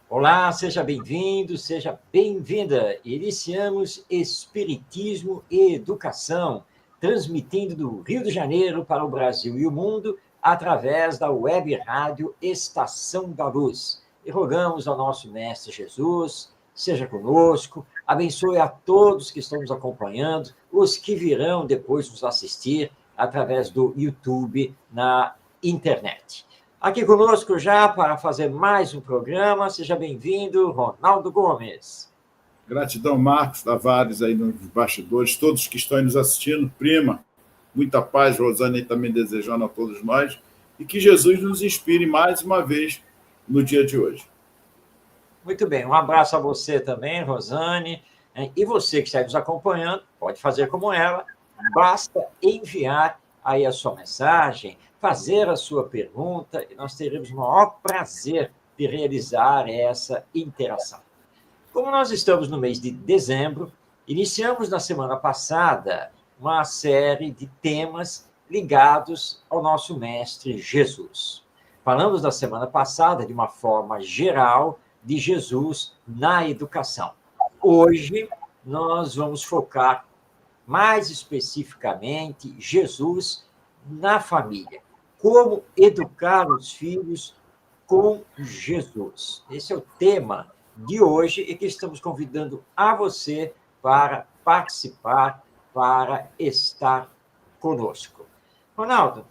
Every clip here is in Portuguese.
Olá, seja bem-vindo, seja bem-vinda. Iniciamos Espiritismo e Educação, transmitindo do Rio de Janeiro para o Brasil e o mundo através da web rádio Estação da Luz. E rogamos ao nosso Mestre Jesus, seja conosco, abençoe a todos que estão nos acompanhando, os que virão depois nos assistir através do YouTube na internet. Aqui conosco já para fazer mais um programa, seja bem-vindo, Ronaldo Gomes. Gratidão, Marcos Tavares, aí nos bastidores, todos que estão aí nos assistindo, prima, muita paz, Rosane também desejando a todos nós, e que Jesus nos inspire mais uma vez no dia de hoje. Muito bem, um abraço a você também, Rosane, e você que está nos acompanhando, pode fazer como ela, basta enviar aí a sua mensagem, fazer a sua pergunta, e nós teremos o maior prazer de realizar essa interação. Como nós estamos no mês de dezembro, iniciamos na semana passada uma série de temas ligados ao nosso Mestre Jesus. Falamos na semana passada, de uma forma geral, de Jesus na educação. Hoje, nós vamos focar mais especificamente Jesus na família. Como educar os filhos com Jesus. Esse é o tema de hoje e que estamos convidando a você para participar, para estar conosco. Ronaldo,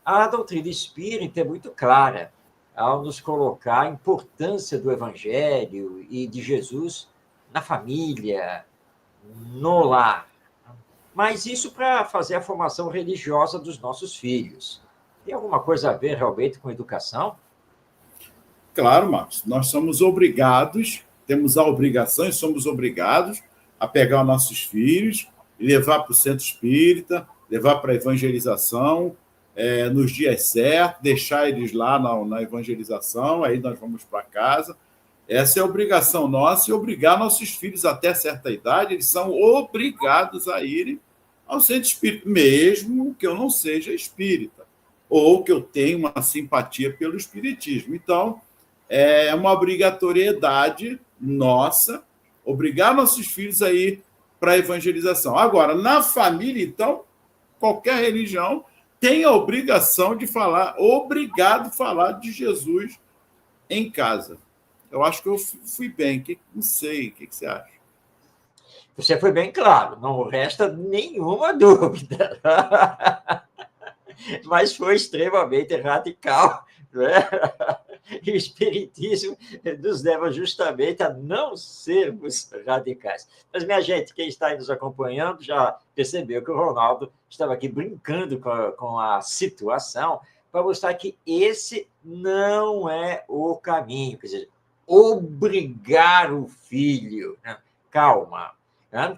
a doutrina espírita é muito clara ao nos colocar a importância do Evangelho e de Jesus na família, no lar. Mas isso para fazer a formação religiosa dos nossos filhos. Tem alguma coisa a ver realmente com educação? Claro, Marcos, nós somos obrigados, temos a obrigação e somos obrigados a pegar os nossos filhos e levar para o centro espírita, levar para a evangelização, nos dias certos, deixar eles lá na evangelização, aí nós vamos para casa. Essa é a obrigação nossa e obrigar nossos filhos até certa idade, eles são obrigados a irem ao centro espírita, mesmo que eu não seja espírita, ou que eu tenha uma simpatia pelo espiritismo. Então, é uma obrigatoriedade nossa obrigar nossos filhos a ir para a evangelização. Agora, na família, então, qualquer religião tem a obrigação de falar, obrigado a falar de Jesus em casa. Eu acho que eu fui bem, não sei, o que você acha? Você foi bem claro, não resta nenhuma dúvida. Mas foi extremamente radical. Né? E o Espiritismo nos leva justamente a não sermos radicais. Mas, minha gente, quem está aí nos acompanhando já percebeu que o Ronaldo estava aqui brincando com a situação para mostrar que esse não é o caminho. Quer dizer, obrigar o filho. Né? Calma.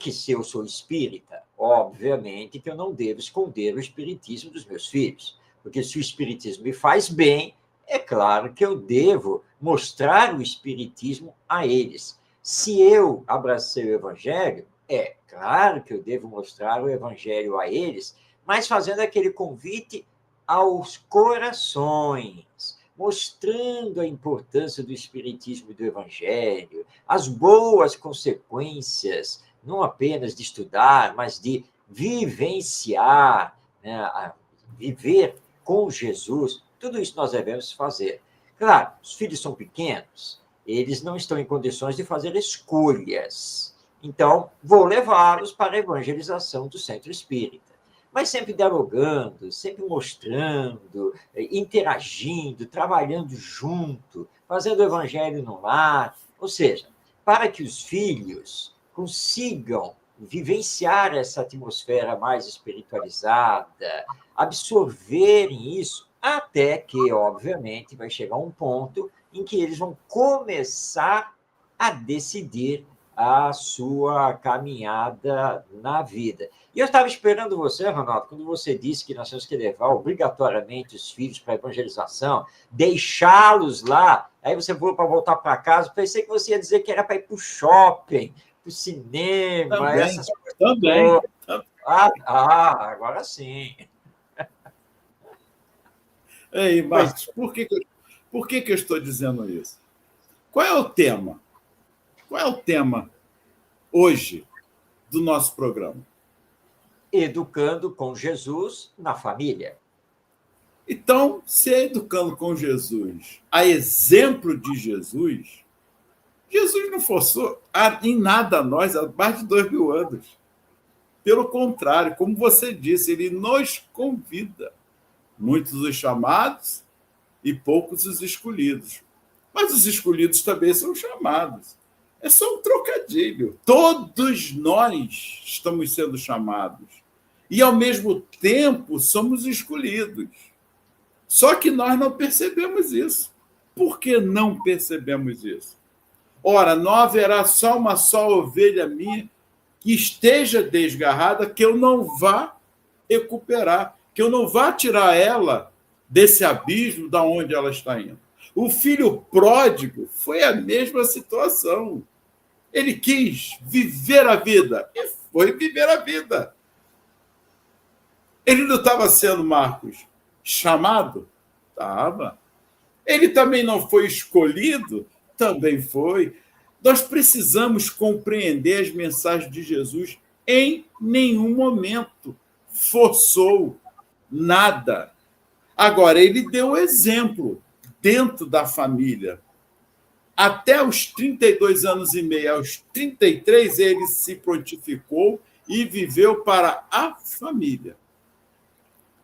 Que se eu sou espírita, obviamente que eu não devo esconder o espiritismo dos meus filhos, porque se o espiritismo me faz bem, é claro que eu devo mostrar o espiritismo a eles. Se eu abracei o evangelho, é claro que eu devo mostrar o evangelho a eles, mas fazendo aquele convite aos corações, mostrando a importância do espiritismo e do evangelho, as boas consequências não apenas de estudar, mas de vivenciar, né, viver com Jesus. Tudo isso nós devemos fazer. Claro, os filhos são pequenos, eles não estão em condições de fazer escolhas. Então, vou levá-los para a evangelização do centro espírita. Mas sempre dialogando, sempre mostrando, interagindo, trabalhando junto, fazendo o evangelho no lar. Ou seja, para que os filhos consigam vivenciar essa atmosfera mais espiritualizada, absorverem isso, até que, obviamente, vai chegar um ponto em que eles vão começar a decidir a sua caminhada na vida. E eu estava esperando você, Ronaldo, quando você disse que nós temos que levar obrigatoriamente os filhos para a evangelização, deixá-los lá, aí você falou para voltar para casa, pensei que você ia dizer que era para ir para o shopping, para o cinema, Também, essas coisas. também. Agora sim. Ei, Marcos, por que eu estou dizendo isso? Qual é o tema? Qual é o tema hoje do nosso programa? Educando com Jesus na família. Então, se é educando com Jesus, a exemplo de Jesus, Jesus não forçou em nada a nós há mais de 2000 anos. Pelo contrário, como você disse, ele nos convida. Muitos os chamados e poucos os escolhidos. Mas os escolhidos também são chamados. É só um trocadilho. Todos nós estamos sendo chamados. E, ao mesmo tempo, somos escolhidos. Só que nós não percebemos isso. Por que não percebemos isso? Ora, não haverá só uma só ovelha minha que esteja desgarrada, que eu não vá recuperar, que eu não vá tirar ela desse abismo da onde ela está indo. O filho pródigo foi a mesma situação. Ele quis viver a vida e foi viver a vida. Ele não estava sendo, Marcos, chamado? Estava. Ele também não foi escolhido? Também foi. Nós precisamos compreender as mensagens de Jesus. Em nenhum momento forçou nada. Agora, ele deu exemplo dentro da família. Até os 32 anos e meio, aos 33, ele se prontificou e viveu para a família.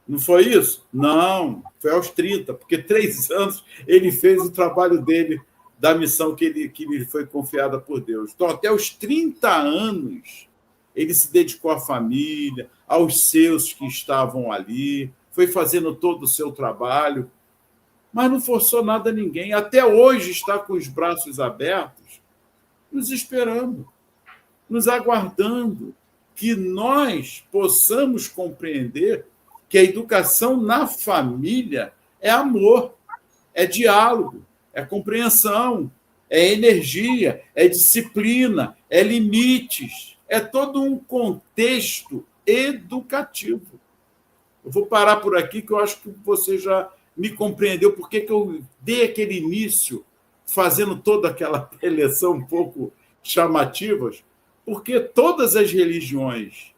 Não foi isso? Não, foi aos 30, porque 3 anos ele fez o trabalho dele, da missão que lhe foi confiada por Deus. Então, até os 30 anos, ele se dedicou à família, aos seus que estavam ali, foi fazendo todo o seu trabalho, mas não forçou nada a ninguém. Até hoje está com os braços abertos, nos esperando, nos aguardando, que nós possamos compreender que a educação na família é amor, é diálogo, é compreensão, é energia, é disciplina, é limites, é todo um contexto educativo. Eu vou parar por aqui, que eu acho que você já me compreendeu por que eu dei aquele início fazendo toda aquela eleição um pouco chamativas, porque todas as religiões,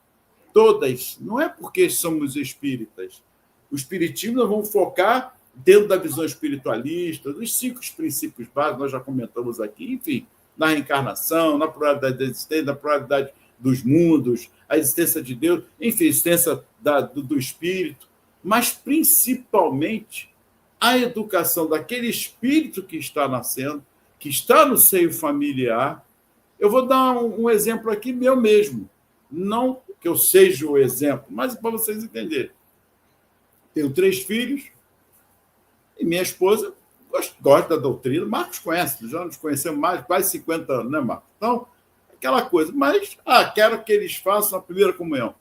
todas, não é porque somos espíritas. O espiritismo nós vamos focar dentro da visão espiritualista, dos 5 princípios básicos, nós já comentamos aqui, enfim, na reencarnação, na pluralidade da existência, na pluralidade dos mundos, a existência de Deus, enfim, a existência do espírito, mas principalmente a educação daquele espírito que está nascendo, que está no seio familiar. Eu vou dar um exemplo aqui meu mesmo, não que eu seja o exemplo, mas para vocês entenderem. Tenho 3 filhos, e minha esposa gosta da doutrina. Marcos conhece, já nos conhecemos mais, quase 50 anos, né, Marcos? Então, aquela coisa. Mas, quero que eles façam a primeira comunhão.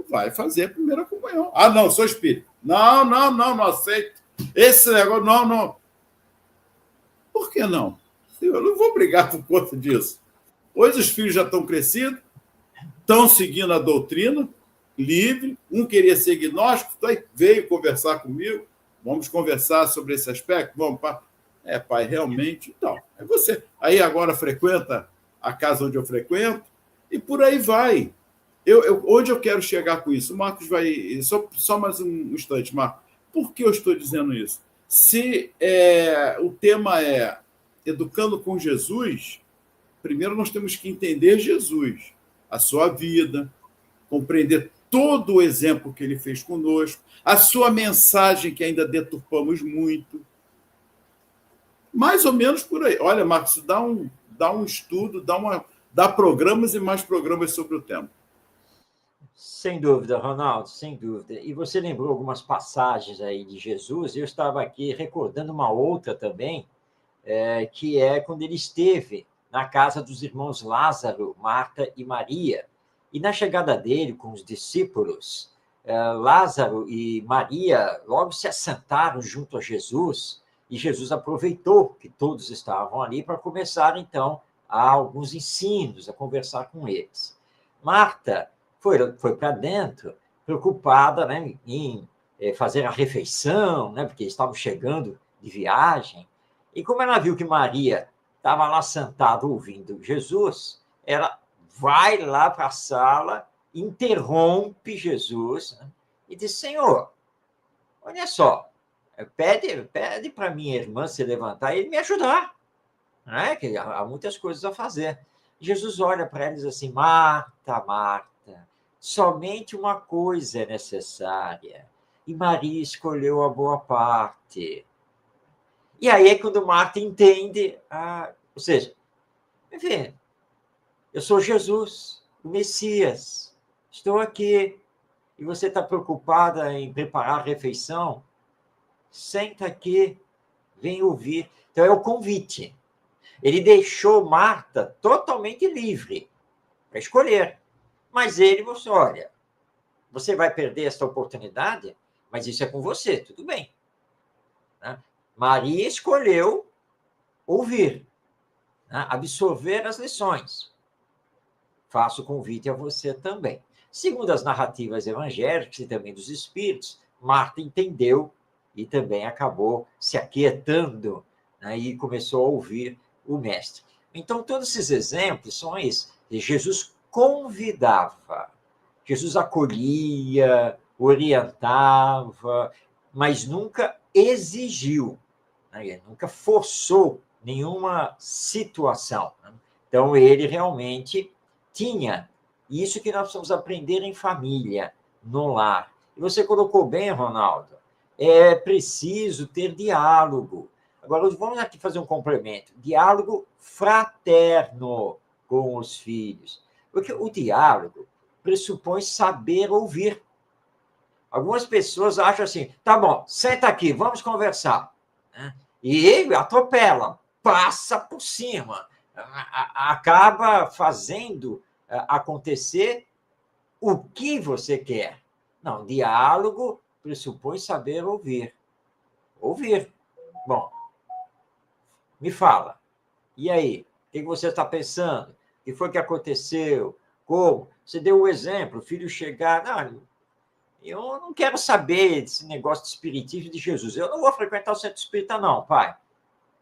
Vai fazer a primeira comunhão. Não, sou espírita. Não aceito. Esse negócio, não. Por que não? Eu não vou brigar por conta disso. Hoje os filhos já estão crescidos, estão seguindo a doutrina, livre. Um queria ser gnóstico, veio conversar comigo. Vamos conversar sobre esse aspecto? Vamos, pai. Pai, realmente. Então, é você. Aí agora frequenta a casa onde eu frequento e por aí vai. Onde eu quero chegar com isso? O Marcos vai... Só mais um instante, Marcos. Por que eu estou dizendo isso? Se o tema é educando com Jesus, primeiro nós temos que entender Jesus, a sua vida, compreender todo o exemplo que ele fez conosco, a sua mensagem que ainda deturpamos muito. Mais ou menos por aí. Olha, Marcos, dá um estudo, dá programas e mais programas sobre o tema. Sem dúvida, Ronaldo, sem dúvida. E você lembrou algumas passagens aí de Jesus, eu estava aqui recordando uma outra também, que é quando ele esteve na casa dos irmãos Lázaro, Marta e Maria. E na chegada dele com os discípulos, Lázaro e Maria logo se assentaram junto a Jesus, e Jesus aproveitou que todos estavam ali para começar, então, a alguns ensinos, a conversar com eles. Marta foi para dentro, preocupada, né, em fazer a refeição, né, porque estavam chegando de viagem. E como ela viu que Maria estava lá sentado ouvindo Jesus, ela vai lá para a sala, interrompe Jesus, né, e diz: Senhor, olha só, pede para minha irmã se levantar e me ajudar, né? Que há muitas coisas a fazer. Jesus olha para ela e diz assim: Marta, Marta, somente uma coisa é necessária, e Maria escolheu a boa parte. E aí é quando Marta entende, ou seja, enfim, eu sou Jesus, o Messias, estou aqui, e você está preocupada em preparar a refeição? Senta aqui, vem ouvir. Então, é o convite. Ele deixou Marta totalmente livre para escolher. Mas ele mostrou: olha, você vai perder esta oportunidade, mas isso é com você, tudo bem. Né? Maria escolheu ouvir, né? Absorver as lições. Faço o convite a você também. Segundo as narrativas evangélicas e também dos espíritos, Marta entendeu e também acabou se aquietando, né, e começou a ouvir o mestre. Então, todos esses exemplos são isso. Jesus convidava, Jesus acolhia, orientava, mas nunca exigiu, né? Ele nunca forçou nenhuma situação. Né? Então, ele realmente tinha isso que nós precisamos aprender em família, no lar. E você colocou bem, Ronaldo, é preciso ter diálogo. Agora, vamos aqui fazer um complemento. Diálogo fraterno com os filhos. Porque o diálogo pressupõe saber ouvir. Algumas pessoas acham assim: tá bom, senta aqui, vamos conversar. E atropela, passa por cima, acaba fazendo acontecer o que você quer. Não, diálogo pressupõe saber ouvir. Ouvir. Bom, me fala. E aí? O que você está pensando? O que foi que aconteceu? Como? Você deu um exemplo, o filho chegar... Não, eu não quero saber desse negócio de espiritismo de Jesus. Eu não vou frequentar o centro espírita, não, pai.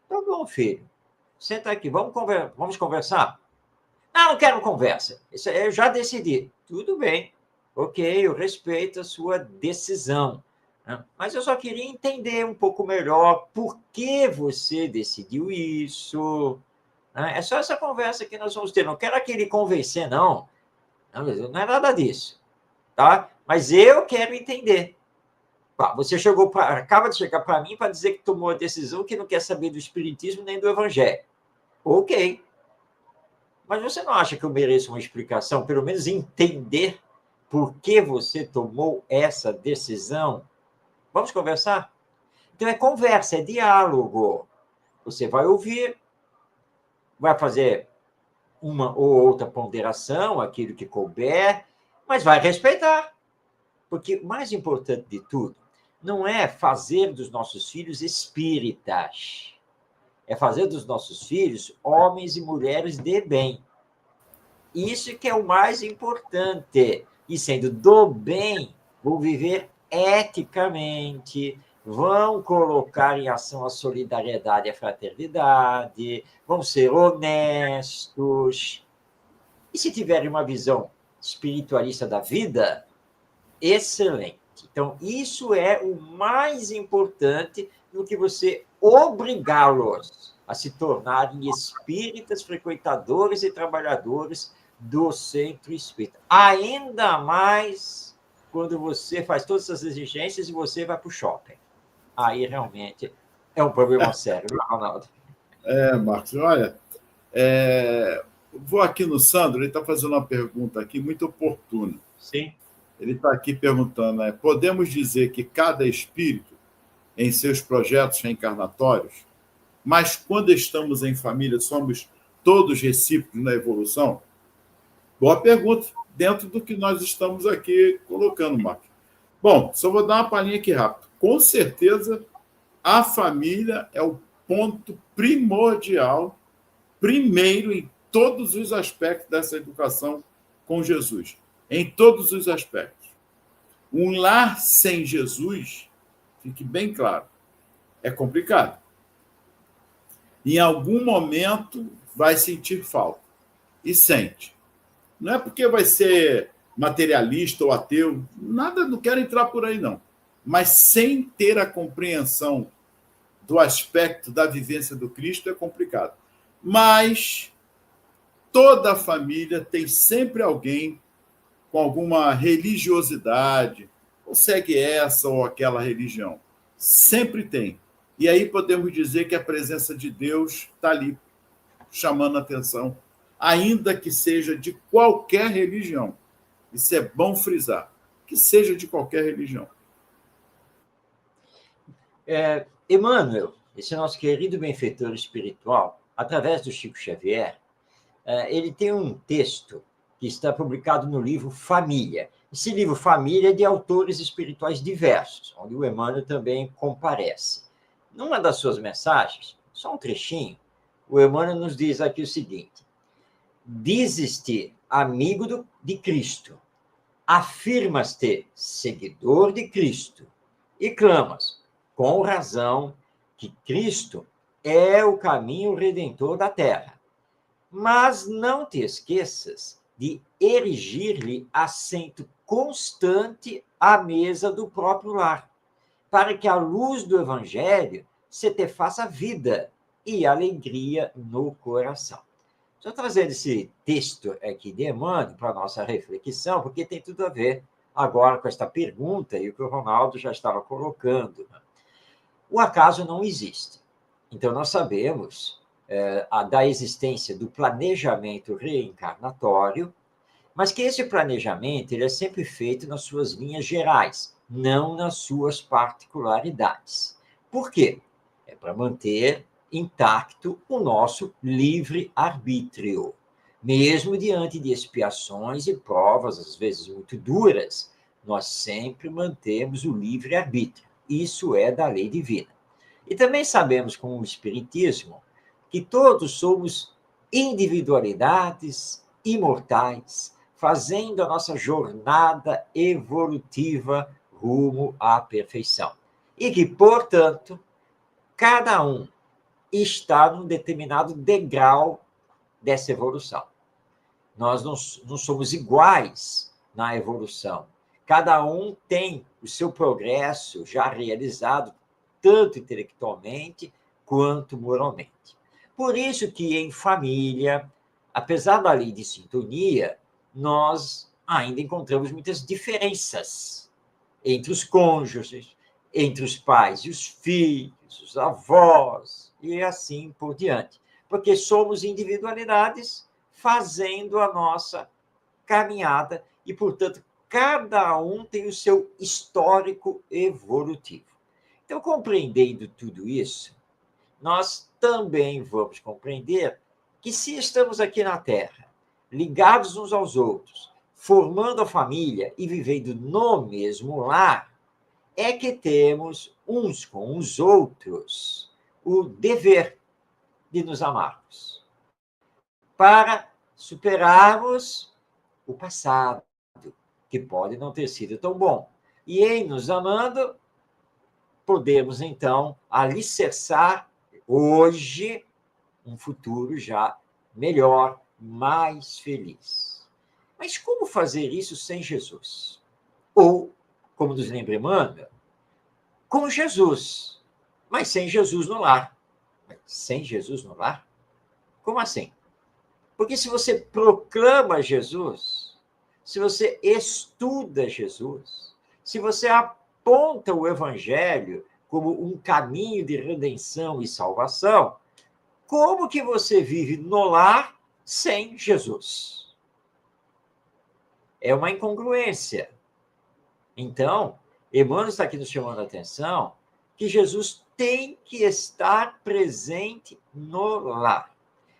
Então, bom, filho. Senta aqui, vamos conversar? Não quero conversa. Isso eu já decidi. Tudo bem. Ok, eu respeito a sua decisão. Né? Mas eu só queria entender um pouco melhor por que você decidiu isso. Né? É só essa conversa que nós vamos ter. Não quero aquele convencer, não. Não é nada disso. Tá? Mas eu quero entender. Você acaba de chegar para mim para dizer que tomou a decisão que não quer saber do espiritismo nem do evangelho. Ok. Mas você não acha que eu mereço uma explicação, pelo menos entender por que você tomou essa decisão? Vamos conversar? Então, é conversa, é diálogo. Você vai ouvir, vai fazer uma ou outra ponderação, aquilo que couber, mas vai respeitar. Porque o mais importante de tudo não é fazer dos nossos filhos espíritas, é fazer dos nossos filhos homens e mulheres de bem. Isso que é o mais importante. E sendo do bem, vão viver eticamente, vão colocar em ação a solidariedade e a fraternidade, vão ser honestos. E se tiverem uma visão espiritualista da vida, excelente. Então, isso é o mais importante do que você obrigá-los a se tornarem espíritas, frequentadores e trabalhadores do centro espírita. Ainda mais quando você faz todas essas exigências e você vai para o shopping. Aí, realmente, é um problema sério, Ronaldo. Marcos, olha, vou aqui no Sandro, ele está fazendo uma pergunta aqui muito oportuna. Sim. Ele está aqui perguntando, podemos dizer que cada espírito, em seus projetos reencarnatórios, mas quando estamos em família, somos todos recíprocos na evolução? Boa pergunta, dentro do que nós estamos aqui colocando, Marcos. Bom, só vou dar uma palhinha aqui rápido. Com certeza, a família é o ponto primordial, primeiro em todos os aspectos dessa educação com Jesus. Em todos os aspectos. Um lar sem Jesus, fique bem claro, é complicado. em algum momento vai sentir falta. E sente. Não é porque vai ser materialista ou ateu, nada, não quero entrar por aí, não. Mas sem ter a compreensão do aspecto da vivência do Cristo é complicado. Mas toda família tem sempre alguém com alguma religiosidade, ou segue essa ou aquela religião. Sempre tem. E aí podemos dizer que a presença de Deus está ali, chamando a atenção, ainda que seja de qualquer religião. Isso é bom frisar, que seja de qualquer religião. Emmanuel, esse nosso querido benfeitor espiritual, através do Chico Xavier, ele tem um texto que está publicado no livro Família. Esse livro Família é de autores espirituais diversos, onde o Emmanuel também comparece. Numa das suas mensagens, só um trechinho, o Emmanuel nos diz aqui o seguinte: dizes-te amigo de Cristo, afirmas-te seguidor de Cristo e clamas, com razão, que Cristo é o caminho redentor da terra. Mas não te esqueças de erigir-lhe assento constante à mesa do próprio lar, para que a luz do Evangelho se te faça vida e alegria no coração. Estou trazendo esse texto aqui de Emmanuel para a nossa reflexão, porque tem tudo a ver agora com esta pergunta e o que o Ronaldo já estava colocando. O acaso não existe. Então, nós sabemos da existência do planejamento reencarnatório, mas que esse planejamento ele é sempre feito nas suas linhas gerais, não nas suas particularidades. Por quê? É para manter intacto o nosso livre-arbítrio. Mesmo diante de expiações e provas, às vezes muito duras, nós sempre mantemos o livre-arbítrio. Isso é da lei divina. E também sabemos, com o Espiritismo, que todos somos individualidades imortais, fazendo a nossa jornada evolutiva rumo à perfeição. E que, portanto, cada um está num determinado degrau dessa evolução. Nós não somos iguais na evolução. Cada um tem o seu progresso já realizado, tanto intelectualmente quanto moralmente. Por isso que em família, apesar da lei de sintonia, nós ainda encontramos muitas diferenças entre os cônjuges, entre os pais e os filhos, os avós, e assim por diante. Porque somos individualidades fazendo a nossa caminhada e, portanto, cada um tem o seu histórico evolutivo. Então, compreendendo tudo isso, nós também vamos compreender que, se estamos aqui na Terra, ligados uns aos outros, formando a família e vivendo no mesmo lar, é que temos uns com os outros o dever de nos amarmos, para superarmos o passado, que pode não ter sido tão bom. E em nos amando, podemos, então, alicerçar hoje um futuro já melhor, mais feliz. Mas como fazer isso sem Jesus? Ou, como nos lembra Emmanuel, com Jesus, mas sem Jesus no lar. Sem Jesus no lar? Como assim? Porque se você proclama Jesus, se você estuda Jesus, se você aponta o Evangelho como um caminho de redenção e salvação, como que você vive no lar sem Jesus? É uma incongruência. Então, Emmanuel está aqui nos chamando a atenção que Jesus tem que estar presente no lar.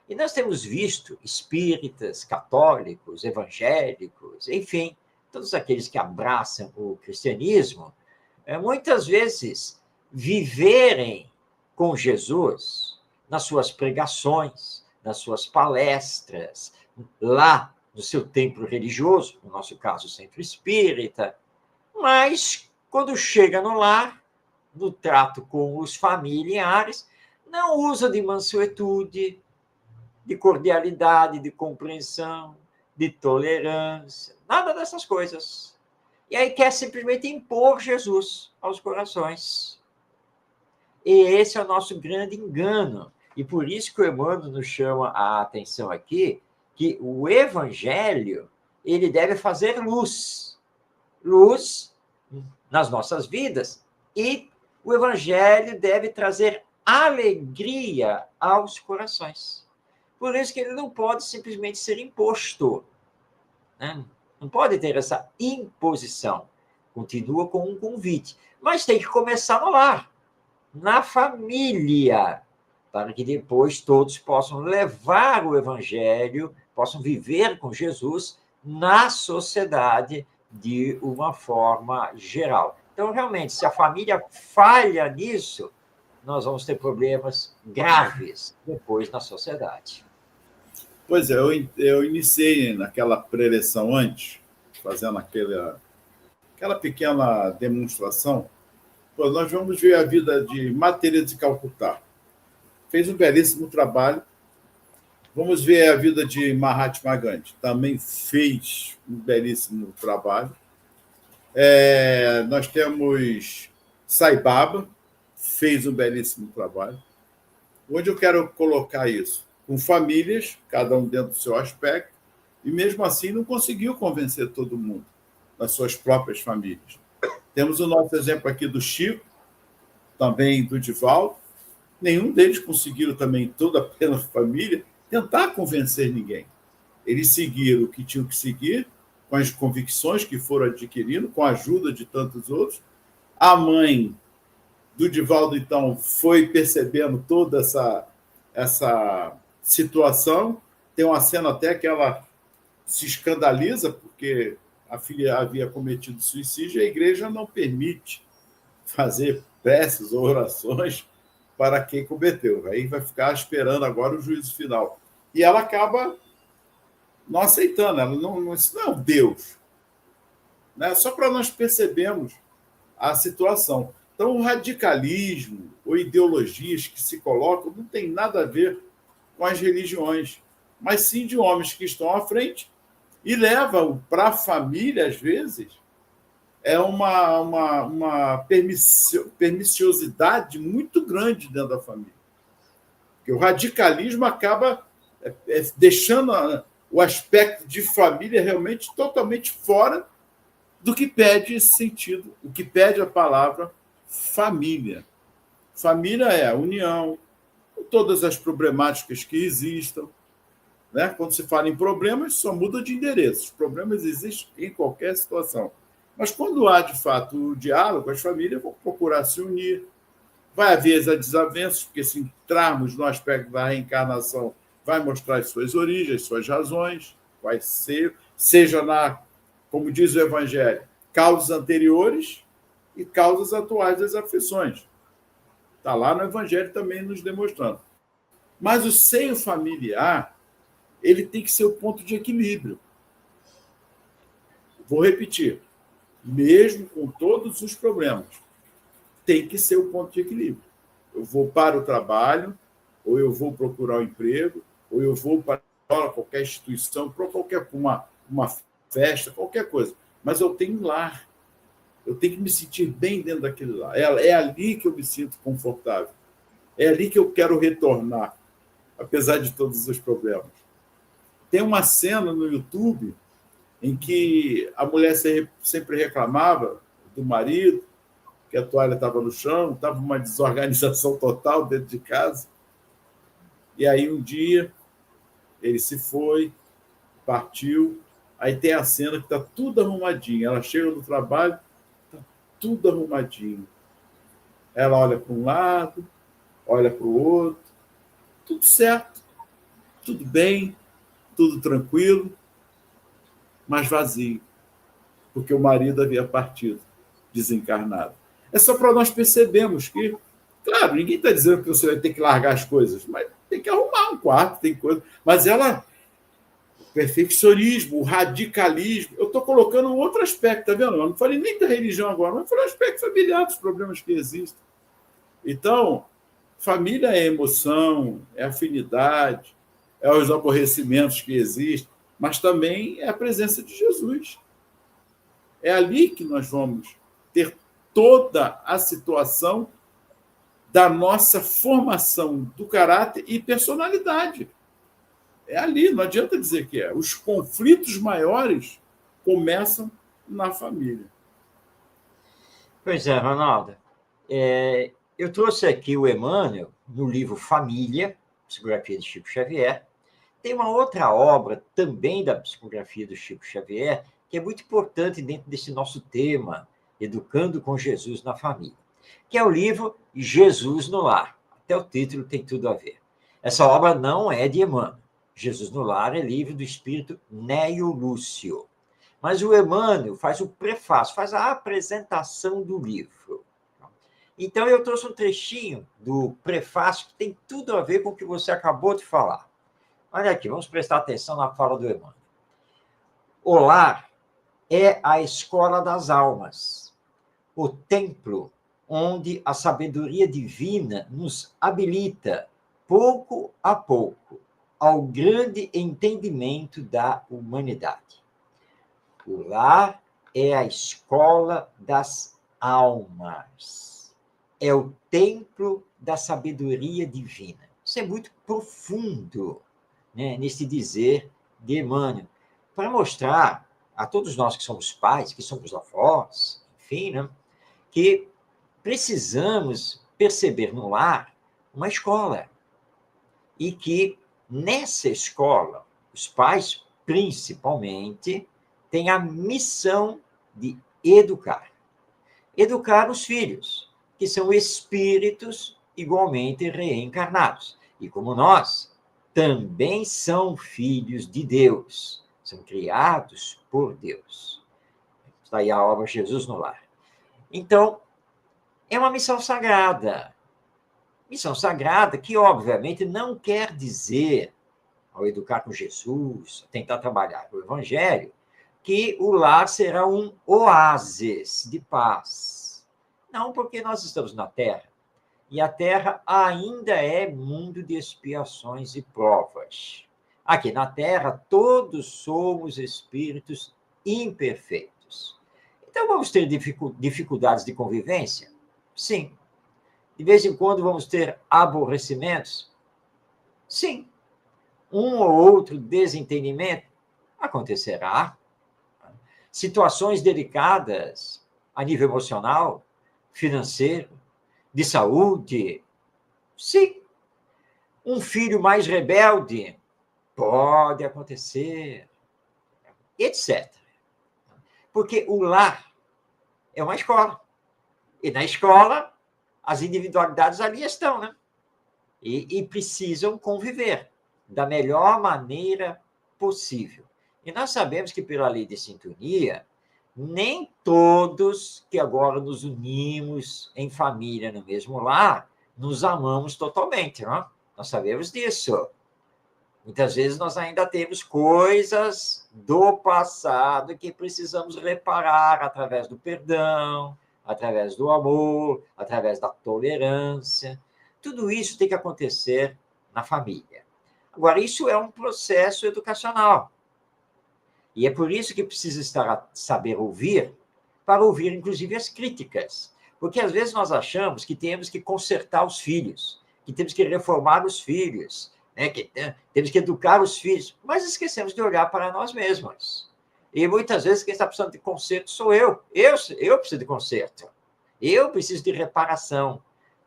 E nós temos visto espíritas, católicos, evangélicos, enfim, todos aqueles que abraçam o cristianismo, muitas vezes viverem com Jesus nas suas pregações, nas suas palestras, lá no seu templo religioso, no nosso caso, o centro espírita, mas quando chega no lar, no trato com os familiares, não usa de mansuetude, de cordialidade, de compreensão, de tolerância, nada dessas coisas. E aí quer simplesmente impor Jesus aos corações. E esse é o nosso grande engano. E por isso que o Emmanuel nos chama a atenção aqui, que o evangelho, ele deve fazer luz. Luz nas nossas vidas. E o evangelho deve trazer alegria aos corações. Por isso que ele não pode simplesmente ser imposto. Né? Não pode ter essa imposição. Continua com um convite. Mas tem que começar no lar, na família, para que depois todos possam levar o evangelho, possam viver com Jesus na sociedade de uma forma geral. Então, realmente, se a família falha nisso, nós vamos ter problemas graves depois na sociedade. Pois é, eu iniciei naquela preleção antes, fazendo aquela pequena demonstração. Pô, nós vamos ver a vida de Madre Teresa de Calcutá. Fez um belíssimo trabalho. Vamos ver a vida de Mahatma Gandhi. Também fez um belíssimo trabalho. Nós temos Sai Baba, fez um belíssimo trabalho. Onde eu quero colocar isso? Com famílias, cada um dentro do seu aspecto, e mesmo assim não conseguiu convencer todo mundo nas suas próprias famílias. Temos o nosso exemplo aqui do Chico, também do Divaldo. Nenhum deles conseguiram também, toda a plena família, tentar convencer ninguém. Eles seguiram o que tinham que seguir, com as convicções que foram adquirindo, com a ajuda de tantos outros. A mãe do Divaldo, então, foi percebendo toda essa situação. Tem uma cena até que ela se escandaliza, porque a filha havia cometido suicídio e a igreja não permite fazer preces ou orações para quem cometeu. Aí vai ficar esperando agora o juízo final. E ela acaba não aceitando, isso não é Deus. Né? Só para nós percebermos a situação. Então, o radicalismo ou ideologias que se colocam não tem nada a ver com as religiões, mas sim de homens que estão à frente e levam para a família, às vezes, uma permissiosidade muito grande dentro da família. Porque o radicalismo acaba deixando o aspecto de família realmente totalmente fora do que pede esse sentido, o que pede a palavra família. Família é a união, com todas as problemáticas que existam. Né? Quando se fala em problemas, só muda de endereço. Os problemas existem em qualquer situação. Mas quando há, de fato, o diálogo, as famílias vão procurar se unir. Vai haver as desavenças, porque se entrarmos no aspecto da reencarnação, vai mostrar as suas origens, as suas razões, vai ser, seja como diz o Evangelho, causas anteriores e causas atuais das aflições. Está lá no Evangelho também nos demonstrando. Mas o seio familiar, ele tem que ser o ponto de equilíbrio. Vou repetir. Mesmo com todos os problemas, tem que ser o ponto de equilíbrio. Eu vou para o trabalho, ou eu vou procurar um emprego, ou eu vou para qualquer instituição, para uma festa, qualquer coisa. Mas eu tenho um lar. Eu tenho que me sentir bem dentro daquele lar. É ali que eu me sinto confortável. É ali que eu quero retornar, apesar de todos os problemas. Tem uma cena no YouTube em que a mulher sempre reclamava do marido, que a toalha estava no chão, estava uma desorganização total dentro de casa. E aí, um dia, ele se foi, partiu. Aí tem a cena que está tudo arrumadinho. Ela chega do trabalho, está tudo arrumadinho. Ela olha para um lado, olha para o outro, tudo certo, tudo bem, tudo tranquilo, mas vazio, porque o marido havia partido, desencarnado. É só para nós percebermos que, claro, ninguém está dizendo que você vai ter que largar as coisas, mas tem que arrumar um quarto, tem coisa. Mas o perfeccionismo, o radicalismo, eu estou colocando um outro aspecto, tá vendo? Eu não falei nem da religião agora, mas falei do aspecto familiar, dos problemas que existem. Então, Família é emoção, é afinidade, é os aborrecimentos que existem, mas também é a presença de Jesus. É ali que nós vamos ter toda a situação da nossa formação do caráter e personalidade. É ali, não adianta dizer que é. Os conflitos maiores começam na família. Pois é, Ronaldo. Eu trouxe aqui o Emmanuel, no livro Família, psicografia de Chico Xavier. Tem uma outra obra também da psicografia do Chico Xavier, que é muito importante dentro desse nosso tema, Educando com Jesus na Família, que é o livro Jesus no Lar. Até o título tem tudo a ver. Essa obra não é de Emmanuel. Jesus no Lar é livro do espírito Néio Lúcio. Mas o Emmanuel faz o prefácio, faz a apresentação do livro. Então, eu trouxe um trechinho do prefácio que tem tudo a ver com o que você acabou de falar. Olha aqui, vamos prestar atenção na fala do Emmanuel. O lar é a escola das almas, o templo onde a sabedoria divina nos habilita, pouco a pouco, ao grande entendimento da humanidade. O lar é a escola das almas, é o templo da sabedoria divina. Isso é muito profundo, né, nesse dizer de Emmanuel, para mostrar a todos nós que somos pais, que somos avós, enfim, né, que precisamos perceber no lar uma escola e que nessa escola, os pais, principalmente, têm a missão de educar. Educar os filhos, que são espíritos igualmente reencarnados. E como nós, também são filhos de Deus, são criados por Deus. Está aí a obra Jesus no Lar. Então, é uma missão sagrada. Missão sagrada que, obviamente, não quer dizer, ao educar com Jesus, tentar trabalhar o Evangelho, que o lar será um oásis de paz. Não, porque nós estamos na Terra, e a Terra ainda é mundo de expiações e provas. Aqui na Terra, todos somos espíritos imperfeitos. Então, vamos ter dificuldades de convivência? Sim. De vez em quando vamos ter aborrecimentos? Sim. Um ou outro desentendimento acontecerá. Situações delicadas a nível emocional, financeiro, de saúde? Sim. Um filho mais rebelde? Pode acontecer, etc. Porque o lar é uma escola. E na escola, as individualidades ali estão, né? E precisam conviver da melhor maneira possível. E nós sabemos que, pela lei de sintonia, nem todos que agora nos unimos em família no mesmo lar, nos amamos totalmente, não? Nós sabemos disso. Muitas vezes nós ainda temos coisas do passado que precisamos reparar através do perdão, através do amor, através da tolerância. Tudo isso tem que acontecer na família. Agora, isso é um processo educacional. E é por isso que precisa saber ouvir, para ouvir, inclusive, as críticas. Porque, às vezes, nós achamos que temos que consertar os filhos, que temos que reformar os filhos, né, que temos que educar os filhos, mas esquecemos de olhar para nós mesmos. E, muitas vezes, quem está precisando de conserto sou eu. Eu preciso de conserto. Eu preciso de reparação.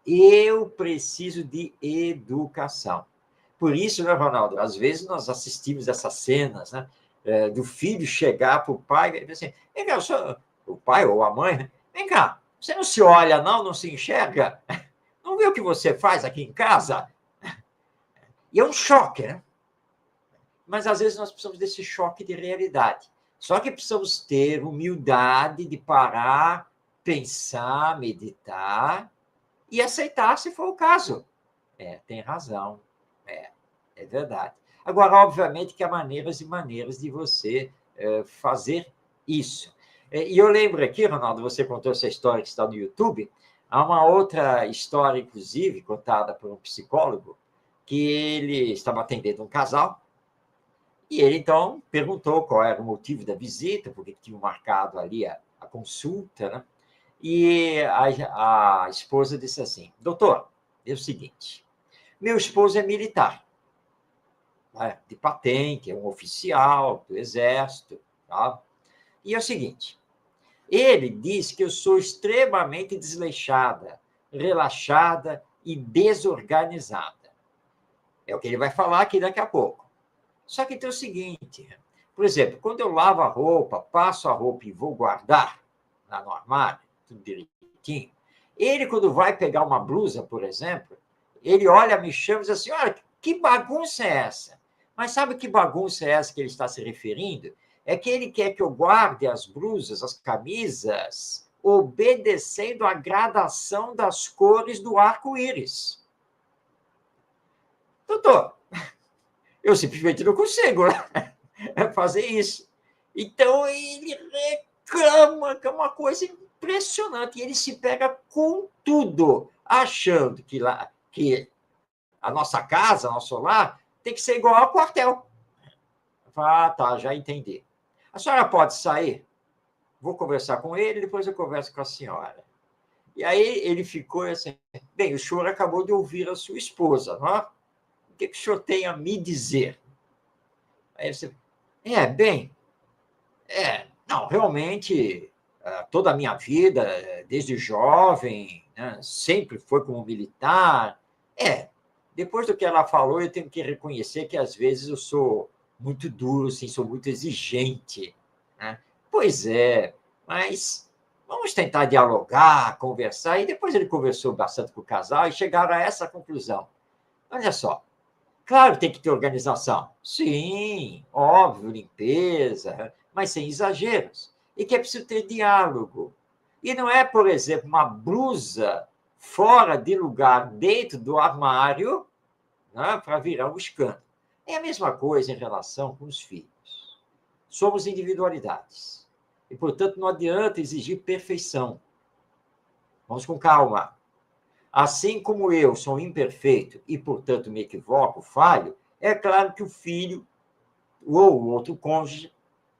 Eu preciso de educação. Por isso, né, Ronaldo, às vezes nós assistimos essas cenas, né, do filho chegar para o pai e dizer assim, vem cá, o pai ou a mãe, né? Vem cá, você não se olha não se enxerga? Não vê o que você faz aqui em casa? E é um choque, né? Mas às vezes nós precisamos desse choque de realidade. Só que precisamos ter humildade de parar, pensar, meditar e aceitar se for o caso. Tem razão. É verdade. Agora, obviamente que há maneiras e maneiras de você fazer isso. E eu lembro aqui, Ronaldo, você contou essa história que está no YouTube, Há uma outra história, inclusive, contada por um psicólogo, que ele estava atendendo um casal, e ele, então, perguntou qual era o motivo da visita, porque tinha marcado ali a consulta, né? E a esposa disse assim: doutor, é o seguinte, meu esposo é militar, né, de patente, é um oficial do Exército, tá? E é o seguinte, ele diz que eu sou extremamente desleixada, relaxada e desorganizada. É o que ele vai falar aqui daqui a pouco. Só que tem o seguinte, por exemplo, quando eu lavo a roupa, passo a roupa e vou guardar lá no armário, tudo direitinho, ele, quando vai pegar uma blusa, por exemplo, ele olha, me chama e diz assim, olha, que bagunça é essa? Mas sabe que bagunça é essa que ele está se referindo? É que ele quer que eu guarde as blusas, as camisas, obedecendo a gradação das cores do arco-íris. Doutor, eu simplesmente não consigo fazer isso. Então, ele reclama, que é uma coisa impressionante. E ele se pega com tudo, achando que a nossa casa, nosso lar, tem que ser igual ao quartel. Ah, tá, já entendi. A senhora pode sair? Vou conversar com ele, depois eu converso com a senhora. E aí ele ficou assim, bem, o senhor acabou de ouvir a sua esposa, não é? O que o senhor tem a me dizer? Aí você, bem, não, realmente, toda a minha vida, desde jovem, né, sempre foi como militar. Depois do que ela falou, eu tenho que reconhecer que, às vezes, eu sou muito duro, assim, sou muito exigente. Né? Pois é, mas vamos tentar dialogar, conversar. E depois ele conversou bastante com o casal e chegaram a essa conclusão. Olha só, claro, tem que ter organização. Sim, óbvio, limpeza, mas sem exageros. E que é preciso ter diálogo. E não é, por exemplo, uma blusa fora de lugar dentro do armário, né, para virar um escândalo. É a mesma coisa em relação com os filhos. Somos individualidades. E, portanto, não adianta exigir perfeição. Vamos com calma. Assim como eu sou imperfeito e, portanto, me equivoco, falho, é claro que o filho ou o outro cônjuge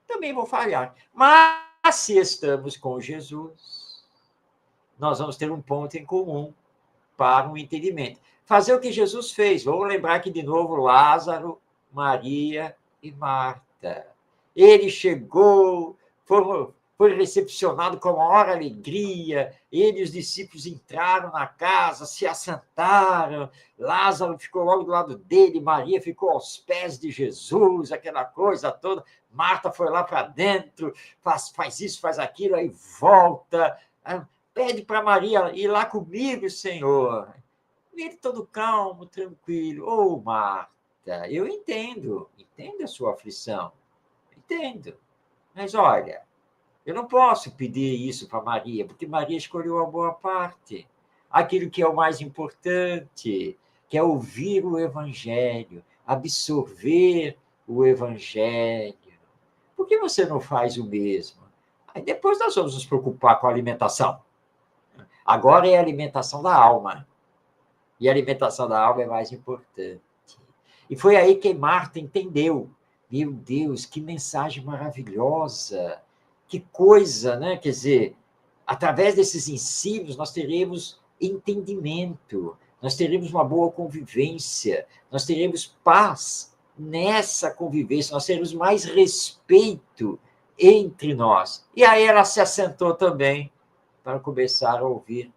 também vão falhar. Mas, se estamos com Jesus, nós vamos ter um ponto em comum para um entendimento. Fazer o que Jesus fez. Vamos lembrar aqui de novo Lázaro, Maria e Marta. Ele chegou, foi recepcionado com a maior alegria, ele e os discípulos entraram na casa, se assentaram, Lázaro ficou logo do lado dele, Maria ficou aos pés de Jesus, aquela coisa toda, Marta foi lá para dentro, faz isso, faz aquilo, aí volta, pede para Maria ir lá comigo, Senhor. Ele todo calmo, tranquilo. Ô, Marta, eu entendo a sua aflição, entendo. Mas, olha, eu não posso pedir isso para Maria, porque Maria escolheu a boa parte. Aquilo que é o mais importante, que é ouvir o Evangelho, absorver o Evangelho. Por que você não faz o mesmo? Aí depois nós vamos nos preocupar com a alimentação. Agora é a alimentação da alma. E a alimentação da alma é mais importante. E foi aí que Marta entendeu. Meu Deus, que mensagem maravilhosa! Que coisa, né? Quer dizer, através desses ensinos, nós teremos entendimento, nós teremos uma boa convivência, nós teremos paz nessa convivência, nós teremos mais respeito entre nós. E aí ela se assentou também para começar a ouvir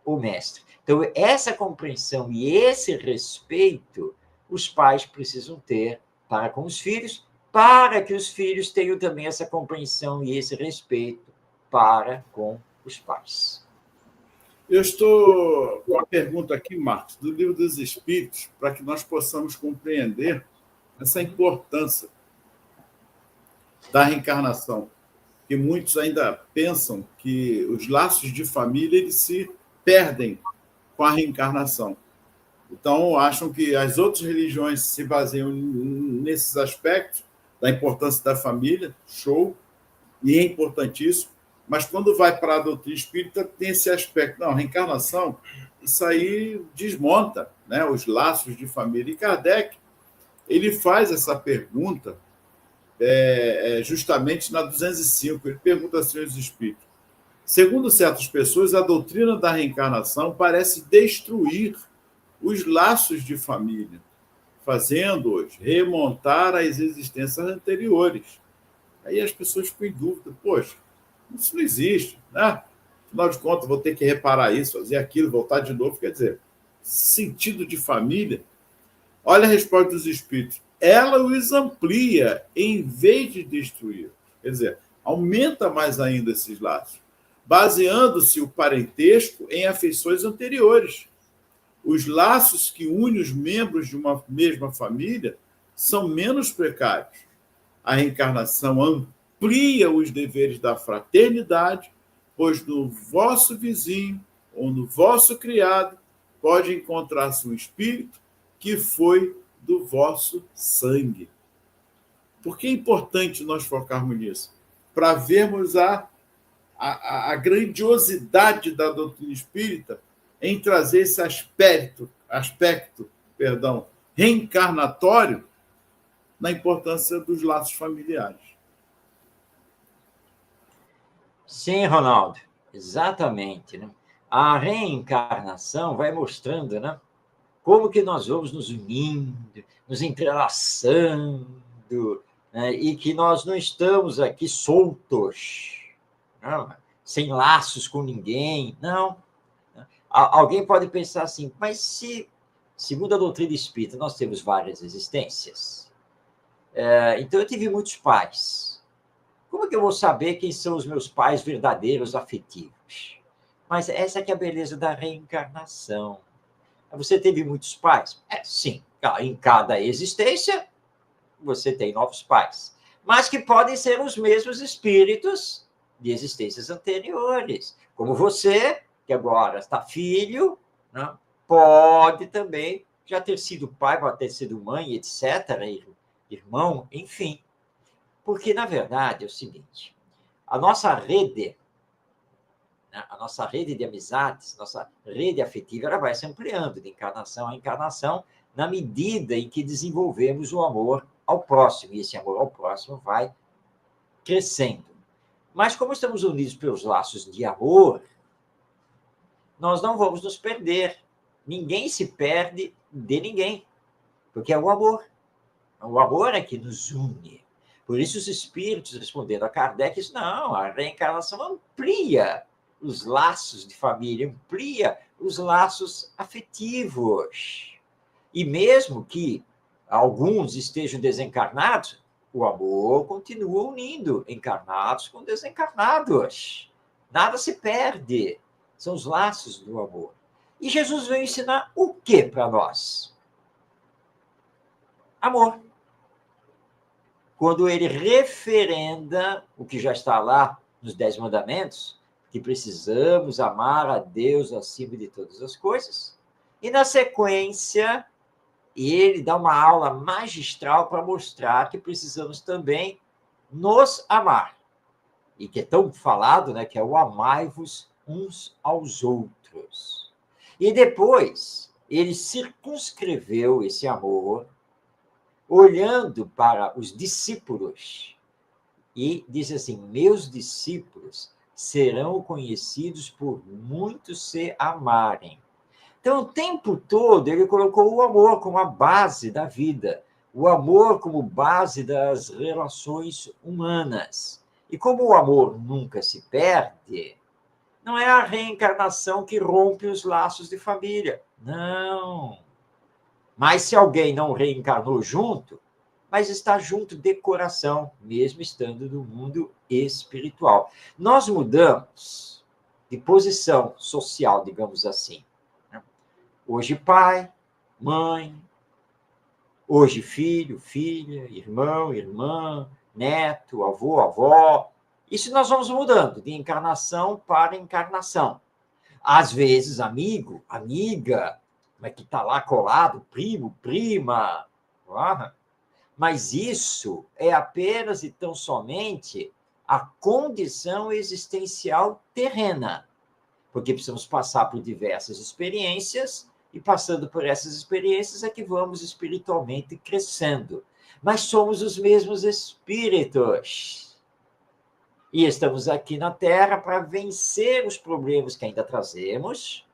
o mestre. Então, essa compreensão e esse respeito os pais precisam ter para com os filhos, para que os filhos tenham também essa compreensão e esse respeito para com os pais. Eu estou com a pergunta aqui, Marcos, do Livro dos Espíritos, para que nós possamos compreender essa importância da reencarnação, que muitos ainda pensam que os laços de família eles se perdem com a reencarnação. Então, acham que as outras religiões se baseiam nesses aspectos da importância da família, show, e é importantíssimo, Mas quando vai para a doutrina espírita, tem esse aspecto. Não, reencarnação, isso aí desmonta, né, os laços de família. E Kardec, ele faz essa pergunta justamente na 205. Ele pergunta assim aos espíritos: segundo certas pessoas, a doutrina da reencarnação parece destruir os laços de família, fazendo-os remontar às existências anteriores. Aí as pessoas ficam em dúvida: poxa, isso não existe, né? Afinal de contas, vou ter que reparar isso, fazer aquilo, voltar de novo. Quer dizer, sentido de família. Olha a resposta dos espíritos. Ela os amplia em vez de destruir. Quer dizer, aumenta mais ainda esses laços, baseando-se o parentesco em afeições anteriores. Os laços que unem os membros de uma mesma família são menos precários. A reencarnação amplia os deveres da fraternidade, pois no vosso vizinho ou no vosso criado pode encontrar-se um espírito que foi do vosso sangue. Por que é importante nós focarmos nisso? Para vermos a grandiosidade da doutrina espírita em trazer esse aspecto reencarnatório na importância dos laços familiares. Sim, Ronaldo, exatamente, né? A reencarnação vai mostrando, né, como que nós vamos nos unindo, nos entrelaçando, né, e que nós não estamos aqui soltos, não, sem laços com ninguém, não. Alguém pode pensar assim, mas se, segundo a doutrina espírita, nós temos várias existências, então eu tive muitos pais. Como que eu vou saber quem são os meus pais verdadeiros, afetivos? Mas essa que é a beleza da reencarnação. Você teve muitos pais? Sim. Em cada existência, você tem novos pais. Mas que podem ser os mesmos espíritos de existências anteriores. Como você, que agora está filho, né, pode também já ter sido pai, pode ter sido mãe, etc., irmão, enfim. Porque, na verdade, é o seguinte, a nossa rede de amizades, nossa rede afetiva, ela vai se ampliando de encarnação a encarnação, na medida em que desenvolvemos o amor ao próximo, e esse amor ao próximo vai crescendo. Mas, como estamos unidos pelos laços de amor, nós não vamos nos perder. Ninguém se perde de ninguém, porque é o amor. O amor é que nos une. Por isso, os espíritos, respondendo a Kardec, dizem, não, a reencarnação amplia os laços de família, amplia os laços afetivos. E mesmo que alguns estejam desencarnados, o amor continua unindo encarnados com desencarnados. Nada se perde. São os laços do amor. E Jesus veio ensinar o que para nós? Amor. Quando ele referenda o que já está lá nos 10 mandamentos, que precisamos amar a Deus acima de todas as coisas, e na sequência, ele dá uma aula magistral para mostrar que precisamos também nos amar. E que é tão falado, né, que é o amai-vos uns aos outros. E depois, ele circunscreveu esse amor, olhando para os discípulos, e diz assim, meus discípulos serão conhecidos por muitos se amarem. Então, o tempo todo, ele colocou o amor como a base da vida, o amor como base das relações humanas. E como o amor nunca se perde, não é a reencarnação que rompe os laços de família. Não. Mas se alguém não reencarnou junto, mas está junto de coração, mesmo estando no mundo espiritual. Nós mudamos de posição social, digamos assim. Hoje pai, mãe, hoje filho, filha, irmão, irmã, neto, avô, avó. Isso nós vamos mudando de encarnação para encarnação. Às vezes, amigo, amiga, que está lá colado, primo, prima. Mas isso é apenas e tão somente a condição existencial terrena, porque precisamos passar por diversas experiências, e passando por essas experiências é que vamos espiritualmente crescendo. Mas somos os mesmos espíritos. E estamos aqui na Terra para vencer os problemas que ainda trazemos,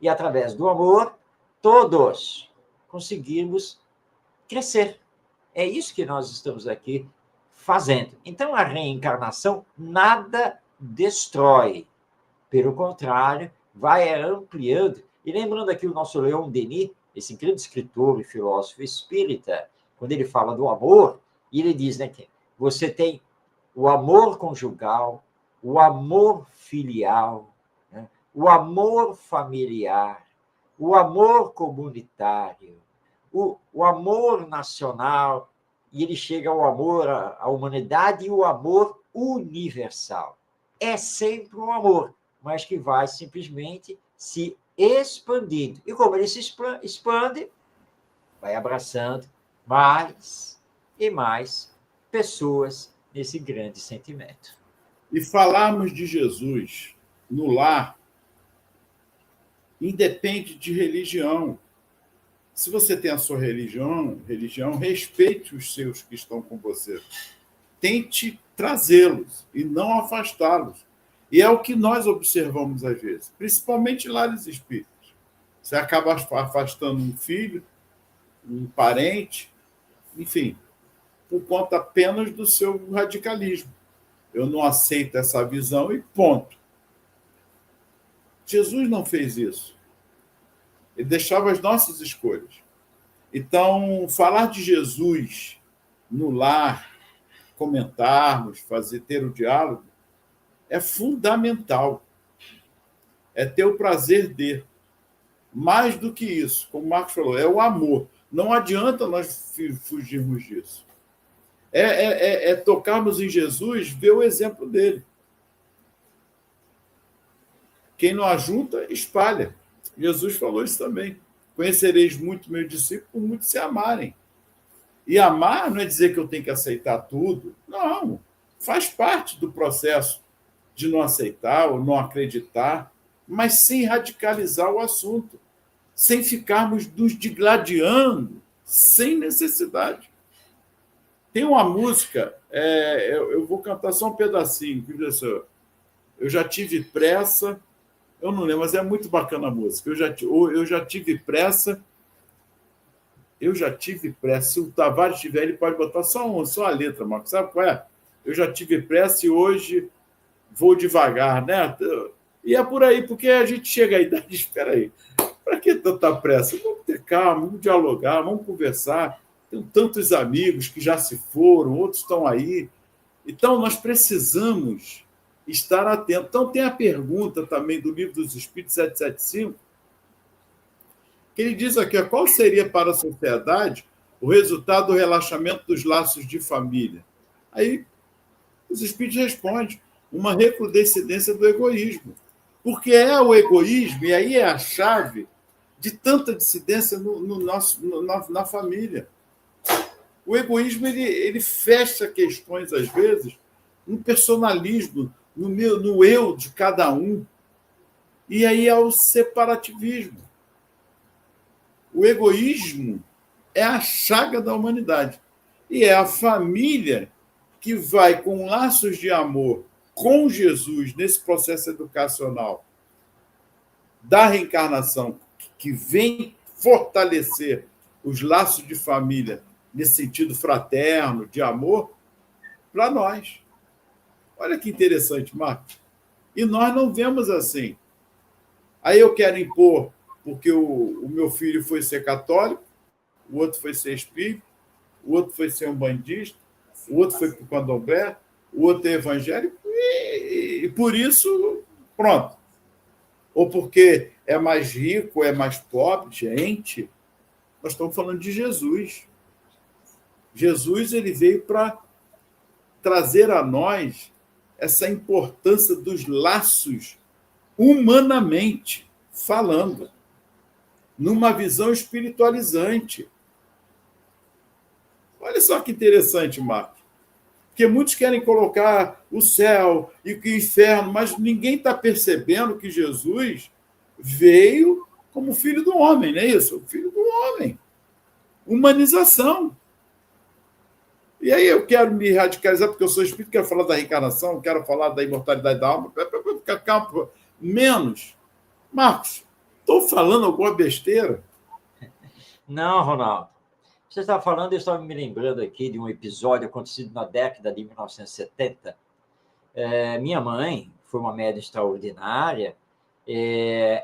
e através do amor, todos conseguimos crescer. É isso que nós estamos aqui fazendo. Então, a reencarnação nada destrói. Pelo contrário, vai ampliando. E lembrando aqui o nosso Leon Denis, esse grande escritor e filósofo espírita, quando ele fala do amor, ele diz, né, que você tem o amor conjugal, o amor filial, né, o amor familiar, o amor comunitário, o amor nacional, e ele chega ao amor à humanidade e o amor universal. É sempre um amor, mas que vai simplesmente se expandindo. E como ele se expande, vai abraçando mais e mais pessoas nesse grande sentimento. E falarmos de Jesus no lar independe de religião. Se você tem a sua religião, respeite os seus que estão com você. Tente trazê-los e não afastá-los. E é o que nós observamos às vezes, principalmente em lares espíritas. Você acaba afastando um filho, um parente, enfim, por conta apenas do seu radicalismo. Eu não aceito essa visão e ponto. Jesus não fez isso. Ele deixava as nossas escolhas. Então, falar de Jesus no lar, comentarmos, ter o diálogo, é fundamental. É ter o prazer de. Mais do que isso, como o Marcos falou, é o amor. Não adianta nós fugirmos disso. É tocarmos em Jesus, ver o exemplo dele. Quem não ajunta, espalha. Jesus falou isso também. Conhecereis muito meus discípulos por muito se amarem. E amar não é dizer que eu tenho que aceitar tudo. Não. Faz parte do processo de não aceitar ou não acreditar, mas sem radicalizar o assunto, sem ficarmos nos digladiando, sem necessidade. Tem uma música, eu vou cantar só um pedacinho, que diz assim, eu já tive pressa, eu não lembro, mas é muito bacana a música. Eu já tive pressa. Se o Tavares tiver, ele pode botar só a letra, Marcos. Sabe qual é? Eu já tive pressa e hoje vou devagar, né? E é por aí, porque a gente chega à idade, espera aí, para que tanta pressa? Vamos ter calma, vamos dialogar, vamos conversar. Tem tantos amigos que já se foram, outros estão aí. Então, nós precisamos estar atentos. Então, tem a pergunta também do Livro dos Espíritos 775, que ele diz aqui, qual seria para a sociedade o resultado do relaxamento dos laços de família? Aí, os Espíritos respondem, uma recrudescência do egoísmo. Porque é o egoísmo, e aí é a chave de tanta dissidência na família. O egoísmo ele fecha questões, às vezes, no personalismo, no eu de cada um. E aí é o separativismo. O egoísmo é a chaga da humanidade. E é a família que vai com laços de amor com Jesus nesse processo educacional da reencarnação, que vem fortalecer os laços de família nesse sentido fraterno, de amor, para nós. Olha que interessante, Marcos. E nós não vemos assim. Aí eu quero impor, porque o meu filho foi ser católico, o outro foi ser espírita, o outro foi ser umbandista, o outro foi para o candomblé, o outro é evangélico, e por isso, pronto. Ou porque é mais rico, é mais pobre, gente. Nós estamos falando de Jesus. Jesus ele veio para trazer a nós essa importância dos laços humanamente falando, numa visão espiritualizante. Olha só que interessante, Marcos. Porque muitos querem colocar o céu e o inferno, mas ninguém está percebendo que Jesus veio como filho do homem, não é isso? Filho do homem. Humanização. E aí eu quero me radicalizar, porque eu sou espírito, quero falar da reencarnação, quero falar da imortalidade da alma, calma, menos. Marcos, estou falando alguma besteira? Não, Ronaldo. Você estava falando, eu estava me lembrando aqui de um episódio acontecido na década de 1970. Minha mãe foi uma médium extraordinária.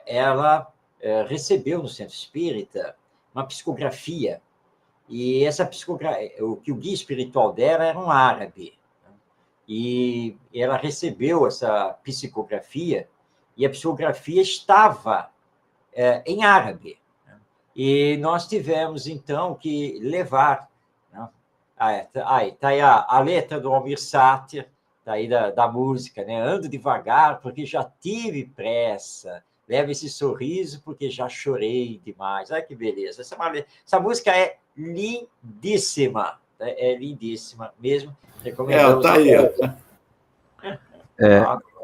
Ela recebeu no centro espírita uma psicografia. E essa psicografia, o guia espiritual dela era um árabe. E ela recebeu essa psicografia, e a psicografia estava em árabe. E nós tivemos, então, que levar. Né? Está aí a letra do Almir Sater, está aí da música, né? Ando devagar porque já tive pressa, leva esse sorriso porque já chorei demais. Olha que beleza. Essa música é lindíssima, é lindíssima mesmo. Recomendamos. Está aí.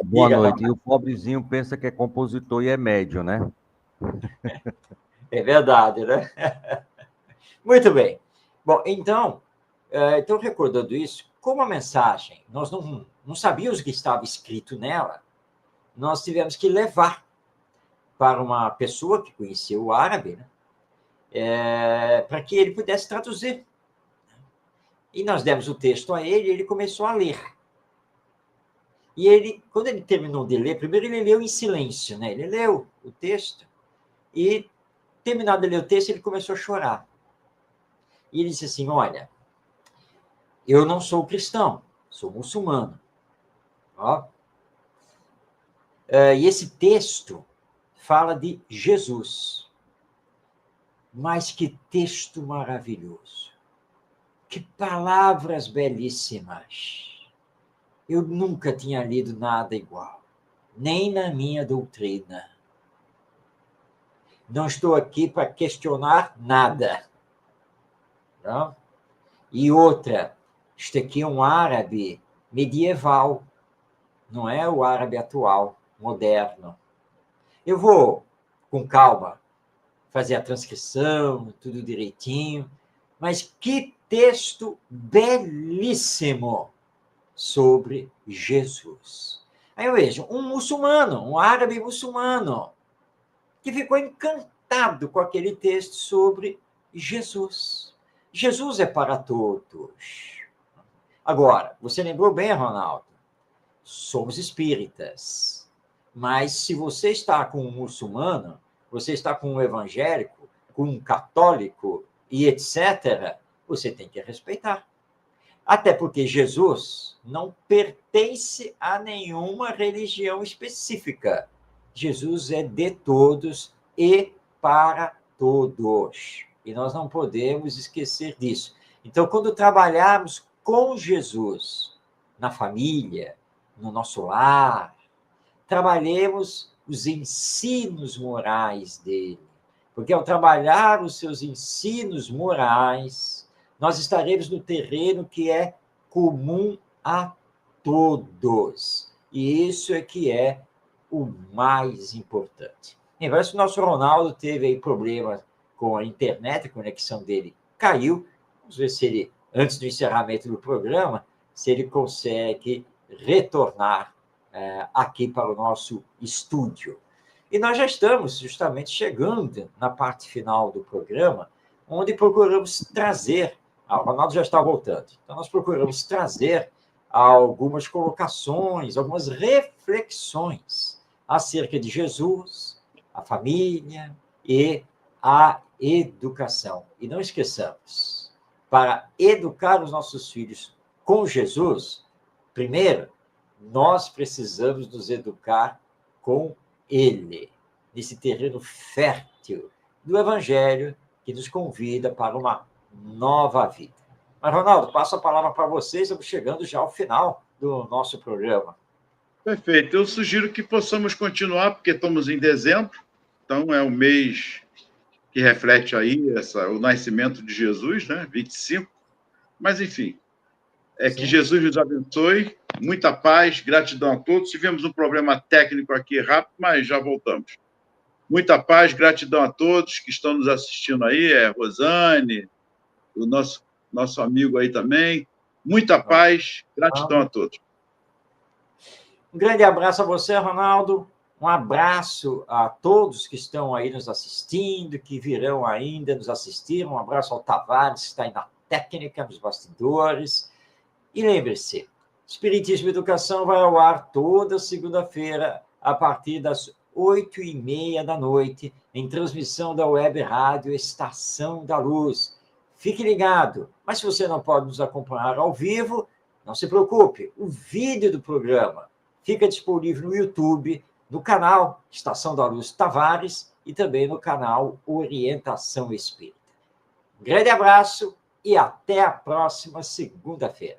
Boa noite. E o pobrezinho pensa que é compositor e é médium, né? É verdade, né? Muito bem. Bom, então recordando isso, como a mensagem, nós não sabíamos o que estava escrito nela, nós tivemos que levar para uma pessoa que conhecia o árabe, né? Para que ele pudesse traduzir. E nós demos o texto a ele e ele começou a ler. E ele, quando ele terminou de ler, primeiro ele leu em silêncio, né? Ele leu o texto e, terminado de ler o texto, ele começou a chorar. E ele disse assim, olha, eu não sou cristão, sou muçulmano. Ó. E esse texto fala de Jesus. Mas que texto maravilhoso. Que palavras belíssimas. Eu nunca tinha lido nada igual, nem na minha doutrina. Não estou aqui para questionar nada. Não? E outra, isto aqui é um árabe medieval, não é o árabe atual, moderno. Eu vou, com calma, fazer a transcrição, tudo direitinho, mas que texto belíssimo sobre Jesus. Aí eu vejo um muçulmano, um árabe muçulmano, que ficou encantado com aquele texto sobre Jesus. Jesus é para todos. Agora, você lembrou bem, Ronaldo, somos espíritas. Mas se você está com um muçulmano, você está com um evangélico, com um católico e etc., você tem que respeitar. Até porque Jesus não pertence a nenhuma religião específica. Jesus é de todos e para todos. E nós não podemos esquecer disso. Então, quando trabalharmos com Jesus na família, no nosso lar, trabalhemos os ensinos morais dele. Porque ao trabalhar os seus ensinos morais, nós estaremos no terreno que é comum a todos. E isso é que é o mais importante. Parece que o nosso Ronaldo teve aí problema com a internet, a conexão dele caiu. Vamos ver se ele, antes do encerramento do programa, se ele consegue retornar aqui para o nosso estúdio. E nós já estamos justamente chegando na parte final do programa, onde procuramos trazer... o Ronaldo já está voltando. Então, nós procuramos trazer algumas colocações, algumas reflexões acerca de Jesus, a família e a educação. E não esqueçamos, para educar os nossos filhos com Jesus, primeiro, nós precisamos nos educar com ele, nesse terreno fértil do Evangelho que nos convida para uma nova vida. Mas, Ronaldo, passo a palavra para vocês, estamos chegando já ao final do nosso programa. Perfeito. Eu sugiro que possamos continuar, porque estamos em dezembro, então é o mês que reflete aí o nascimento de Jesus, né? 25. Mas, enfim, Que Jesus nos abençoe. Muita paz, gratidão a todos. Tivemos um problema técnico aqui rápido, mas já voltamos. Muita paz, gratidão a todos que estão nos assistindo aí, Rosane, o nosso amigo aí também. Muita paz, gratidão a todos. Um grande abraço a você, Ronaldo. Um abraço a todos que estão aí nos assistindo, que virão ainda nos assistir. Um abraço ao Tavares, que está aí na técnica, nos bastidores. E lembre-se, Espiritismo e Educação vai ao ar toda segunda-feira, a partir das 8h30 da noite, em transmissão da Web Rádio Estação da Luz. Fique ligado, mas se você não pode nos acompanhar ao vivo, não se preocupe, o vídeo do programa fica disponível no YouTube, no canal Estação da Luz Tavares e também no canal Orientação Espírita. Um grande abraço e até a próxima segunda-feira.